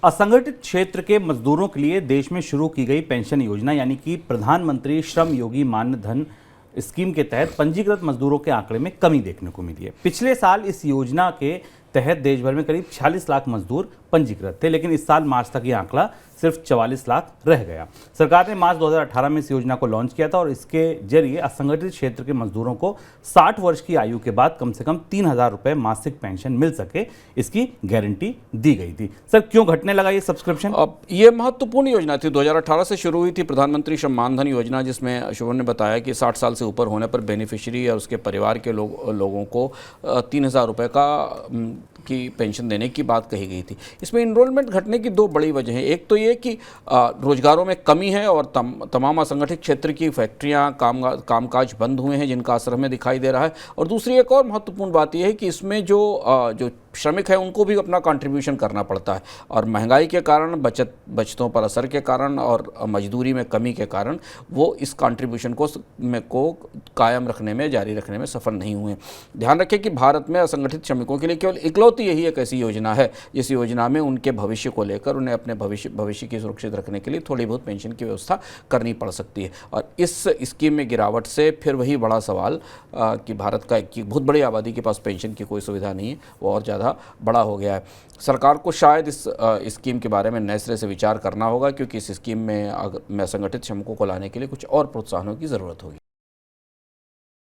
असंगठित क्षेत्र के मजदूरों के लिए देश में शुरू की गई पेंशन योजना यानी कि प्रधानमंत्री श्रम योगी मानधन धन स्कीम के तहत पंजीकृत मजदूरों के आंकड़े में कमी देखने को मिली है। पिछले साल इस योजना के तहत देश भर में करीब 46 लाख मजदूर पंजीकृत थे, लेकिन इस साल मार्च तक ये आंकड़ा सिर्फ 44 लाख रह गया। सरकार ने मार्च 2018 में इस योजना को लॉन्च किया था और इसके जरिए असंगठित क्षेत्र के मजदूरों को 60 वर्ष की आयु के बाद कम से कम 3,000 रुपए मासिक पेंशन मिल सके, इसकी गारंटी दी गई थी। सर, क्यों घटने लगा ये सब्सक्रिप्शन? अब ये महत्वपूर्ण योजना थी, 2018 से शुरू हुई थी प्रधानमंत्री श्रम मानधन योजना, जिसमें शुभम ने बताया कि 60 साल से ऊपर होने पर बेनिफिशियरी और उसके परिवार के लोगों को 3,000 रुपये की पेंशन देने की बात कही गई थी। इसमें इनरोलमेंट घटने की दो बड़ी वजह हैं। एक तो ये कि रोजगारों में कमी है और तमाम असंगठित क्षेत्र की फैक्ट्रियां कामकाज बंद हुए हैं, जिनका असर हमें दिखाई दे रहा है। और दूसरी एक और महत्वपूर्ण बात यह है कि इसमें जो श्रमिक है उनको भी अपना कंट्रीब्यूशन करना पड़ता है, और महंगाई के कारण, बचतों पर असर के कारण और मजदूरी में कमी के कारण वो इस कंट्रीब्यूशन को कायम रखने में, जारी रखने में सफल नहीं हुए। ध्यान रखें कि भारत में असंगठित श्रमिकों के लिए केवल इकलौती यही एक ऐसी योजना है जिस योजना में उनके भविष्य को लेकर उन्हें अपने भविष्य की सुरक्षित रखने के लिए थोड़ी बहुत पेंशन की व्यवस्था करनी पड़ सकती है। और इस स्कीम में गिरावट से फिर वही बड़ा सवाल कि भारत का एक बहुत बड़ी आबादी के पास पेंशन की कोई सुविधा नहीं है, वो और ज़्यादा बड़ा हो गया है। सरकार को शायद इस स्कीम के बारे में नए सिरे से विचार करना होगा, क्योंकि इस स्कीम में असंगठित श्रमिकों को लाने के लिए कुछ और प्रोत्साहनों की ज़रूरत होगी।